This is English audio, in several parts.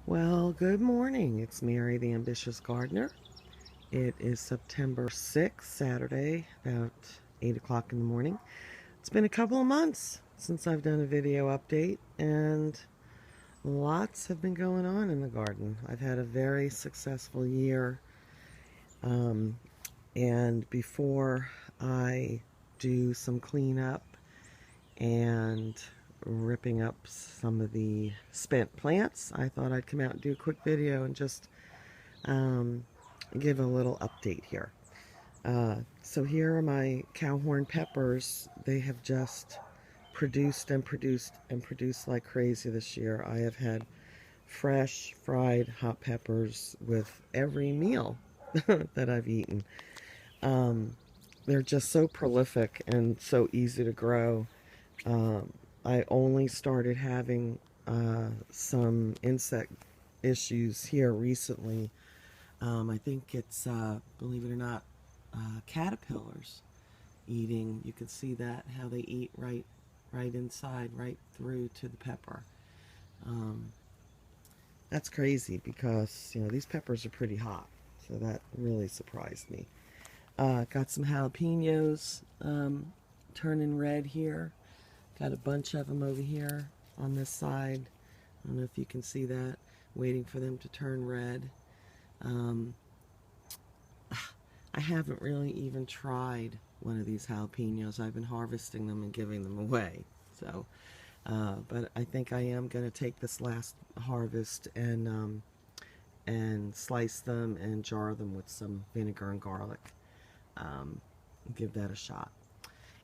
Well, good morning. It's Mary the Ambitious Gardener. It is September 6th, Saturday, about 8 o'clock in the morning. It's been a couple of months since I've done a video update, and lots have been going on in the garden. I've had a very successful year, um, and before I do some cleanup and ripping up some of the spent plants, I thought I'd come out and do a quick video and just um, give a little update here. So here are my cowhorn peppers. They have just produced and produced and produced like crazy this year. I have had fresh fried hot peppers with every meal that I've eaten. Um, they're just so prolific and so easy to grow. Um, I only started having some insect issues here recently. I think it's, believe it or not, caterpillars eating. You can see that, how they eat right inside, right through to the pepper. Um, that's crazy because, these peppers are pretty hot. So that really surprised me. Got some jalapenos turning red here. Got a bunch of them over here on this side. I don't know if you can see that. Waiting for them to turn red. Um, I haven't really even tried one of these jalapenos. I've been harvesting them and giving them away. So, but I think I am going to take this last harvest and slice them and jar them with some vinegar and garlic. Give that a shot.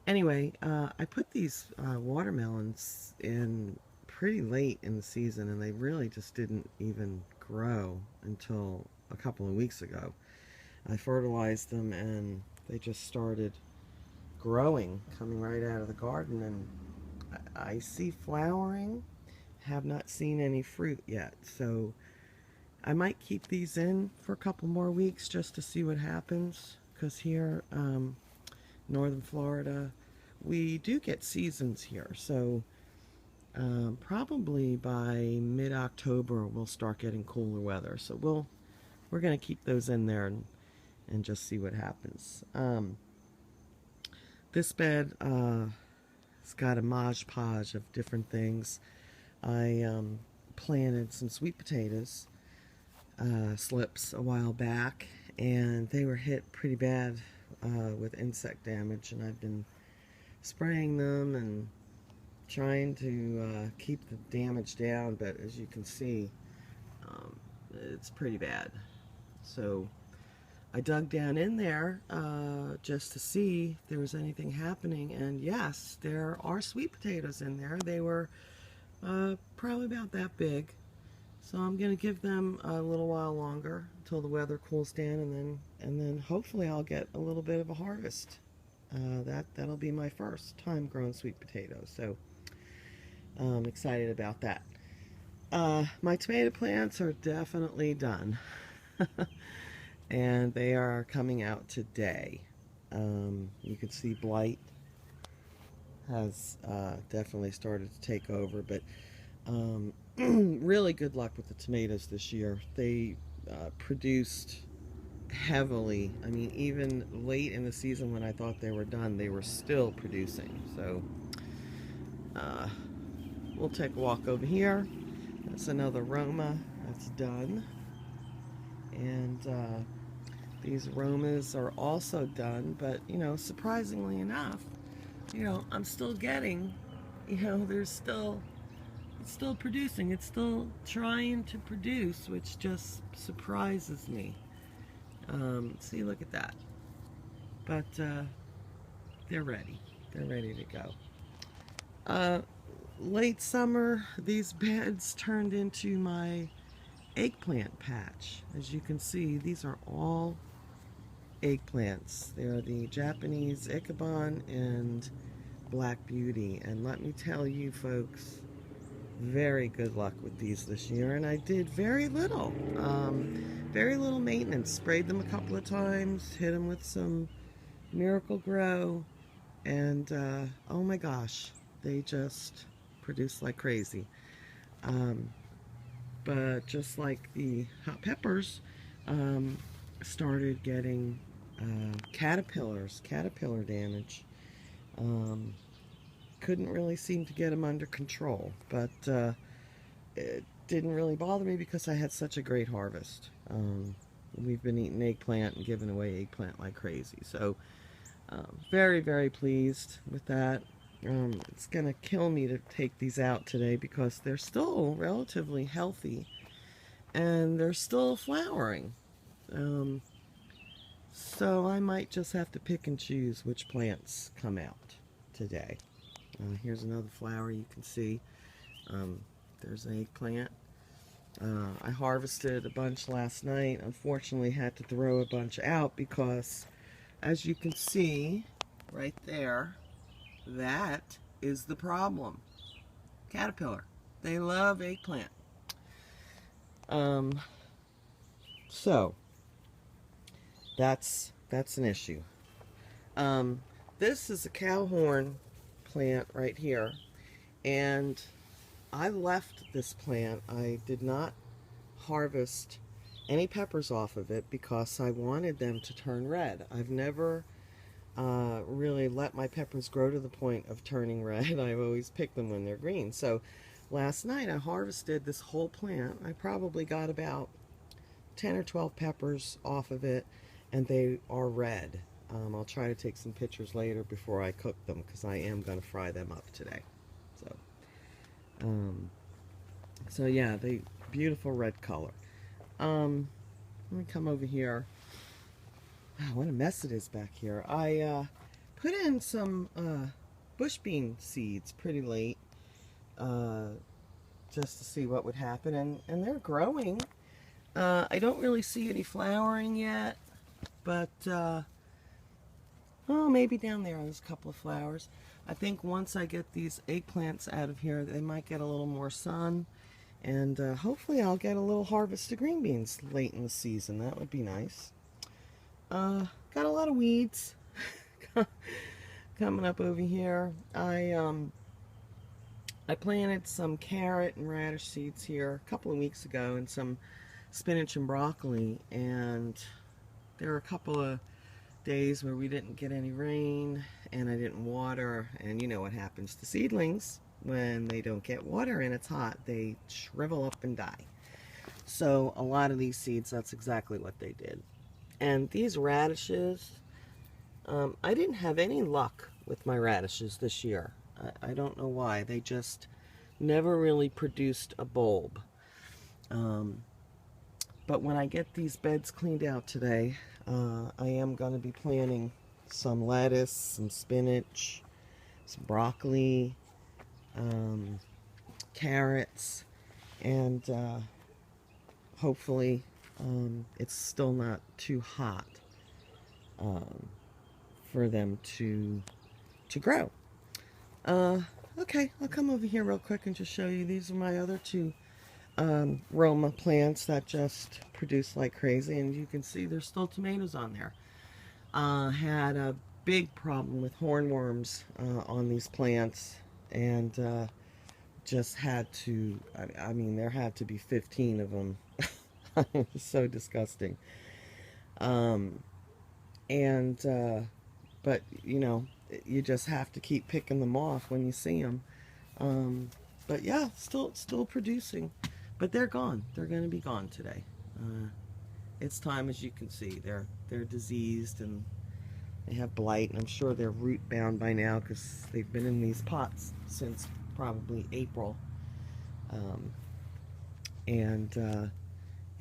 Anyway, I put these watermelons in pretty late in the season, and they really just didn't even grow until a couple of weeks ago. I fertilized them, and they just started growing, coming right out of the garden, and I see flowering. Have not seen any fruit yet, so I might keep these in for a couple more weeks just to see what happens, because here, northern Florida, we do get seasons here, so probably by mid-October we'll start getting cooler weather. So we're going to keep those in there and just see what happens. This bed it's got a modge podge of different things. I planted some sweet potatoes slips a while back, and they were hit pretty bad with insect damage, and I've been spraying them and trying to keep the damage down, but as you can see, it's pretty bad. So I dug down in there just to see if there was anything happening, and yes, there are sweet potatoes in there. They were probably about that big. So I'm going to give them a little while longer until the weather cools down, and then hopefully I'll get a little bit of a harvest. That'll be my first time growing sweet potatoes, so I'm excited about that. My tomato plants are definitely done, and they are coming out today. You can see blight has definitely started to take over, but really good luck with the tomatoes this year. They produced heavily. I mean, even late in the season when I thought they were done, they were still producing. So uh, we'll take a walk over here. That's another Roma that's done. And these Romas are also done, but surprisingly enough, I'm still getting, there's still, it's still producing. It's still trying to produce, which just surprises me. See, look at that. But they're ready. They're ready to go. Uh, Late summer, these beds turned into my eggplant patch. As you can see, these are all eggplants. They are the Japanese Ichabod and Black Beauty. And let me tell you, folks, very good luck with these this year. And I did very little maintenance. Sprayed them a couple of times, hit them with some Miracle Grow, and oh my gosh, they just produce like crazy. Um, but just like the hot peppers, started getting caterpillar damage. Um, couldn't really seem to get them under control, but it didn't really bother me because I had such a great harvest. We've been eating eggplant and giving away eggplant like crazy, so very, very pleased with that. It's gonna kill me to take these out today because they're still relatively healthy and they're still flowering. So I might just have to pick and choose which plants come out today. Here's another flower you can see. There's an eggplant. I harvested a bunch last night. Unfortunately, had to throw a bunch out because, as you can see right there, that is the problem. Caterpillar. They love eggplant. So that's an issue. This is a cowhorn plant right here, and I left this plant. I did not harvest any peppers off of it because I wanted them to turn red. I've never really let my peppers grow to the point of turning red. I've always picked them when they're green. So last night I harvested this whole plant. I probably got about 10 or 12 peppers off of it, and they are red. I'll try to take some pictures later before I cook them because I am going to fry them up today. So yeah, they beautiful red color. Let me come over here. Wow, what a mess it is back here. I put in some bush bean seeds pretty late just to see what would happen, and they're growing. I don't really see any flowering yet, but oh, maybe down there's a couple of flowers. I think once I get these eggplants out of here, they might get a little more sun, and hopefully I'll get a little harvest of green beans late in the season. That would be nice. Got a lot of weeds coming up over here. I planted some carrot and radish seeds here a couple of weeks ago, and some spinach and broccoli, and there were a couple of days where we didn't get any rain and I didn't water, and you know what happens to seedlings when they don't get water and it's hot. They shrivel up and die. So a lot of these seeds, that's exactly what they did. And these radishes, I didn't have any luck with my radishes this year. I don't know why. They just never really produced a bulb. But when I get these beds cleaned out today, I am going to be planting some lettuce, some spinach, some broccoli, carrots, and hopefully it's still not too hot for them to grow. Okay, I'll come over here real quick and just show you. These are my other two Roma plants that just produce like crazy, and you can see there's still tomatoes on there. Had a big problem with hornworms on these plants, and just had to, I mean, there had to be 15 of them. It was so disgusting. But you know, you just have to keep picking them off when you see them. But yeah, still producing. But they're gone. They're going to be gone today. It's time, as you can see. They're diseased and they have blight, and I'm sure they're root bound by now because they've been in these pots since probably April.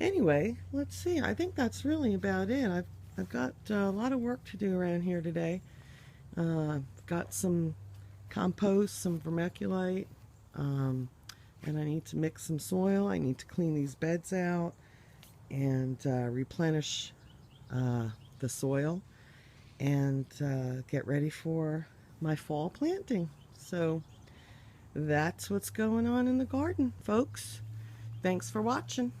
Anyway, let's see. I think that's really about it. I've got a lot of work to do around here today. Got some compost, some vermiculite, and I need to mix some soil. I need to clean these beds out and replenish the soil and get ready for my fall planting. So that's what's going on in the garden, folks. Thanks for watching.